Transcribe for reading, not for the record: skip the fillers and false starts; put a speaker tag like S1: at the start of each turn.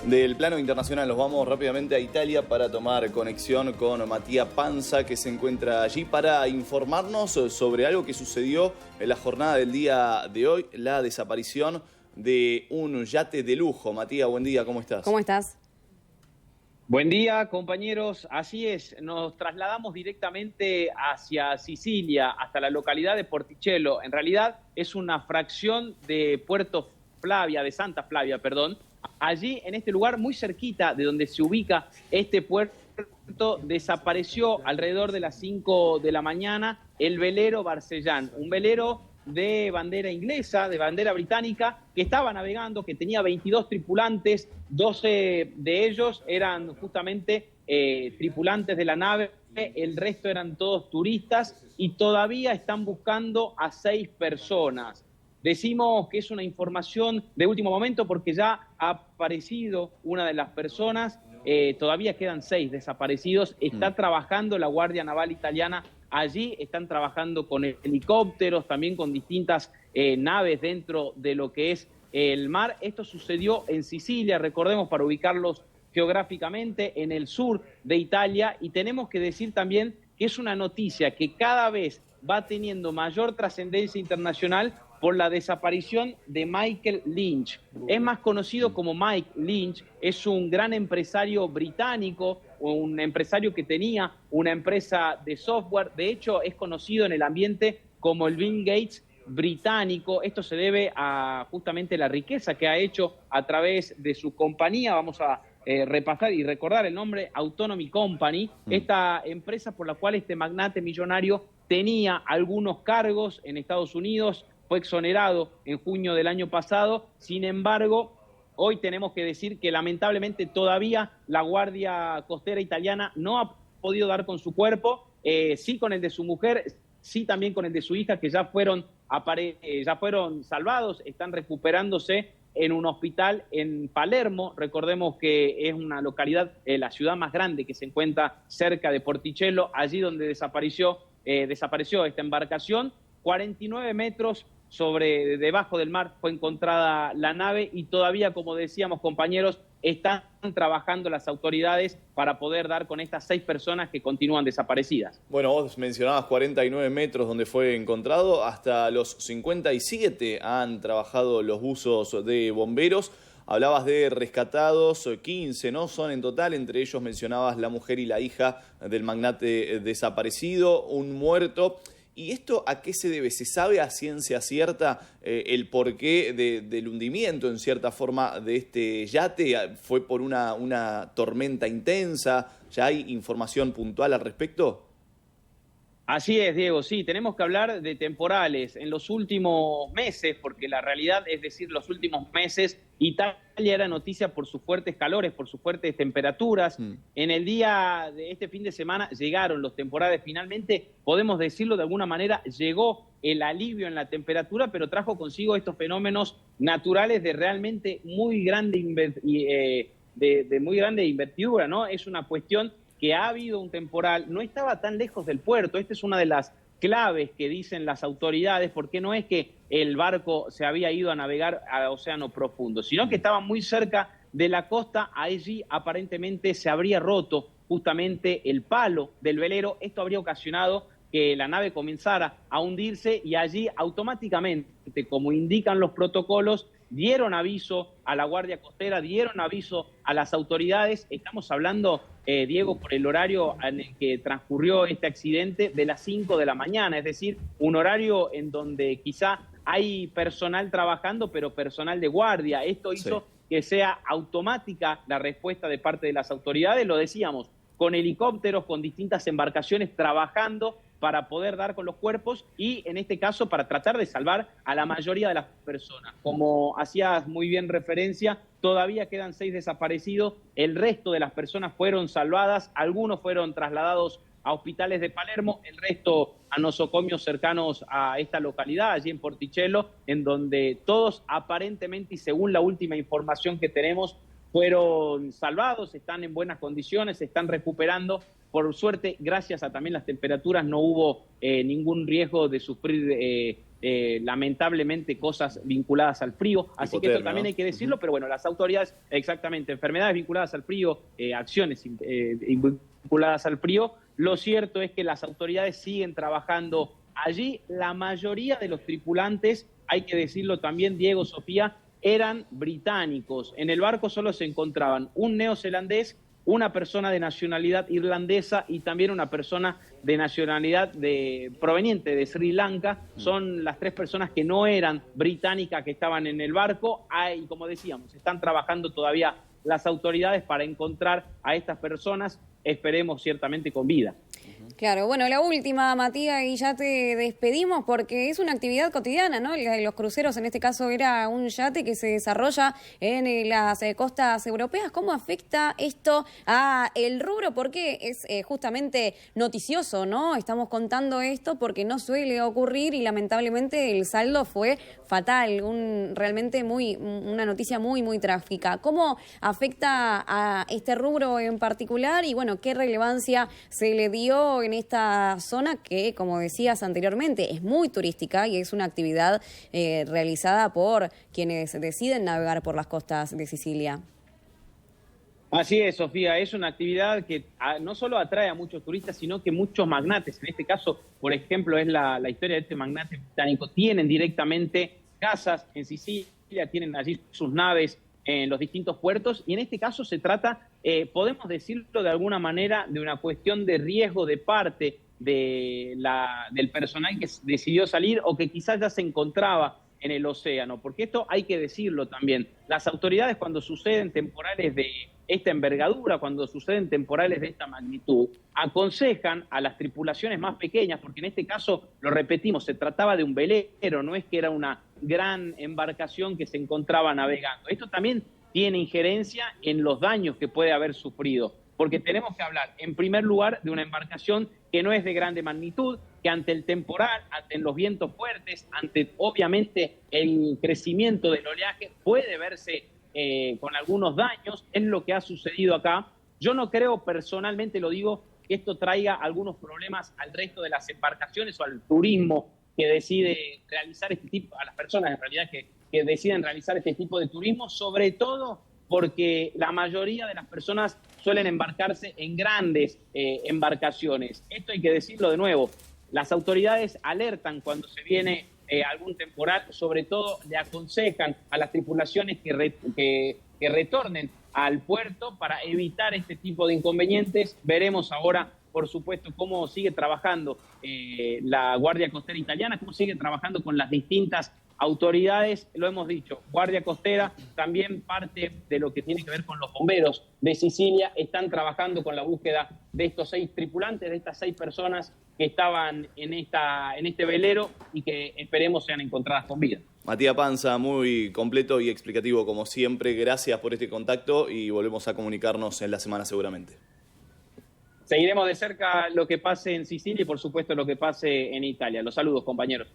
S1: Del plano internacional nos vamos rápidamente a Italia para tomar conexión con Mattia Panza, que se encuentra allí para informarnos sobre algo que sucedió en la jornada del día de hoy, la desaparición de un yate de lujo. Mattia, buen día, ¿cómo estás?
S2: ¿Cómo estás?
S3: Buen día, compañeros. Así es, nos trasladamos directamente hacia Sicilia, hasta la localidad de Porticello. En realidad es una fracción de de Santa Flavia, perdón. Allí, en este lugar, muy cerquita de donde se ubica este puerto, desapareció alrededor de las 5 de la mañana el velero Barcellán, un velero de bandera inglesa, de bandera británica, que estaba navegando, que tenía 22 tripulantes, 12 de ellos eran justamente tripulantes de la nave, el resto eran todos turistas y todavía están buscando a 6 personas. Decimos que es una información de último momento porque ya ha aparecido una de las personas, todavía quedan 6 desaparecidos, está trabajando la Guardia Naval Italiana allí, están trabajando con helicópteros, también con distintas naves dentro de lo que es el mar. Esto sucedió en Sicilia, recordemos, para ubicarlos geográficamente, en el sur de Italia, y tenemos que decir también que es una noticia que cada vez va teniendo mayor trascendencia internacional por la desaparición de Michael Lynch. Es más conocido como Mike Lynch, es un gran empresario británico, un empresario que tenía una empresa de software, de hecho es conocido en el ambiente como el Bill Gates británico. Esto se debe a justamente la riqueza que ha hecho a través de su compañía. Vamos a repasar y recordar el nombre, Autonomy Company, esta empresa por la cual este magnate millonario tenía algunos cargos en Estados Unidos, fue exonerado en junio del año pasado. Sin embargo, hoy tenemos que decir que lamentablemente todavía la Guardia Costera italiana no ha podido dar con su cuerpo, sí con el de su mujer, sí también con el de su hija, que ya fueron salvados, están recuperándose en un hospital en Palermo. Recordemos que es una localidad, la ciudad más grande que se encuentra cerca de Porticello, allí donde desapareció esta embarcación. 49 metros debajo del mar fue encontrada la nave y todavía, como decíamos, compañeros, están trabajando las autoridades para poder dar con estas 6 personas que continúan desaparecidas.
S1: Bueno, vos mencionabas 49 metros donde fue encontrado, hasta los 57 han trabajado los buzos de bomberos. Hablabas de rescatados, 15, ¿no? Son en total, entre ellos mencionabas la mujer y la hija del magnate desaparecido, un muerto. ¿Y esto a qué se debe? ¿Se sabe a ciencia cierta el porqué del hundimiento, en cierta forma, de este yate? ¿Fue por una tormenta intensa? ¿Ya hay información puntual al respecto?
S3: Así es, Diego, sí, tenemos que hablar de temporales. En los últimos meses, porque la realidad es decir, los últimos meses, Italia era noticia por sus fuertes calores, por sus fuertes temperaturas. En el día de este fin de semana llegaron los temporales, finalmente, podemos decirlo de alguna manera, llegó el alivio en la temperatura, pero trajo consigo estos fenómenos naturales de realmente muy grande investidura, ¿no? Es una cuestión que ha habido un temporal, no estaba tan lejos del puerto. Esta es una de las claves que dicen las autoridades, porque no es que el barco se había ido a navegar al océano profundo, sino que estaba muy cerca de la costa. Allí aparentemente se habría roto justamente el palo del velero. Esto habría ocasionado que la nave comenzara a hundirse y allí automáticamente, como indican los protocolos, dieron aviso a la Guardia Costera, dieron aviso a las autoridades. Estamos hablando, Diego, por el horario en el que transcurrió este accidente, de las 5 de la mañana, es decir, un horario en donde quizá hay personal trabajando, pero personal de guardia. Esto hizo que sea automática la respuesta de parte de las autoridades, lo decíamos, con helicópteros, con distintas embarcaciones trabajando para poder dar con los cuerpos y, en este caso, para tratar de salvar a la mayoría de las personas. Como hacías muy bien referencia, todavía quedan 6 desaparecidos, el resto de las personas fueron salvadas, algunos fueron trasladados a hospitales de Palermo, el resto a nosocomios cercanos a esta localidad, allí en Porticello, en donde todos aparentemente, y según la última información que tenemos, fueron salvados, están en buenas condiciones, se están recuperando. Por suerte, gracias a también las temperaturas, no hubo ningún riesgo de sufrir lamentablemente cosas vinculadas al frío, así que esto también hay que decirlo, pero bueno, las autoridades, exactamente, enfermedades vinculadas al frío, acciones vinculadas al frío, lo cierto es que las autoridades siguen trabajando allí. La mayoría de los tripulantes, hay que decirlo también, Diego, Sofía, eran británicos. En el barco solo se encontraban un neozelandés, una persona de nacionalidad irlandesa y también una persona de nacionalidad proveniente de Sri Lanka. Son las 3 personas que no eran británicas que estaban en el barco. Y como decíamos, están trabajando todavía las autoridades para encontrar a estas personas, esperemos ciertamente con vida.
S2: Claro, bueno, la última, Matías, y ya te despedimos porque es una actividad cotidiana, ¿no? Los cruceros, en este caso, era un yate que se desarrolla en las costas europeas. ¿Cómo afecta esto a el rubro? Porque es justamente noticioso, ¿no? Estamos contando esto porque no suele ocurrir y lamentablemente el saldo fue fatal, realmente una noticia muy, muy trágica. ¿Cómo afecta a este rubro en particular y, bueno, qué relevancia se le dio en esta zona que, como decías anteriormente, es muy turística y es una actividad realizada por quienes deciden navegar por las costas de Sicilia?
S3: Así es, Sofía, es una actividad que no solo atrae a muchos turistas, sino que muchos magnates, en este caso, por ejemplo, es la historia de este magnate británico, tienen directamente casas en Sicilia, tienen allí sus naves en los distintos puertos, y en este caso se trata, podemos decirlo de alguna manera, de una cuestión de riesgo de parte del personal que decidió salir o que quizás ya se encontraba en el océano, porque esto hay que decirlo también. Las autoridades, cuando suceden temporales de esta envergadura, cuando suceden temporales de esta magnitud, aconsejan a las tripulaciones más pequeñas, porque en este caso, lo repetimos, se trataba de un velero, no es que era una gran embarcación que se encontraba navegando. Esto también tiene injerencia en los daños que puede haber sufrido, porque tenemos que hablar, en primer lugar, de una embarcación que no es de grande magnitud, que ante el temporal, ante los vientos fuertes, ante obviamente el crecimiento del oleaje, puede verse con algunos daños. Es lo que ha sucedido acá. Yo no creo, personalmente lo digo, que esto traiga algunos problemas al resto de las embarcaciones o al turismo que decide realizar este tipo, a las personas en realidad que deciden realizar este tipo de turismo, sobre todo porque la mayoría de las personas suelen embarcarse en grandes embarcaciones. Esto hay que decirlo de nuevo. Las autoridades alertan cuando se viene algún temporal, sobre todo le aconsejan a las tripulaciones que retornen al puerto para evitar este tipo de inconvenientes. Veremos ahora, por supuesto, cómo sigue trabajando la Guardia Costera Italiana, cómo sigue trabajando con las distintas autoridades. Lo hemos dicho, Guardia Costera, también parte de lo que tiene que ver con los bomberos de Sicilia, están trabajando con la búsqueda de estos 6 tripulantes, de estas 6 personas que estaban en este velero y que esperemos sean encontradas con vida.
S1: Matías Panza, muy completo y explicativo como siempre. Gracias por este contacto y volvemos a comunicarnos en la semana seguramente.
S3: Seguiremos de cerca lo que pase en Sicilia y por supuesto lo que pase en Italia. Los saludos, compañeros.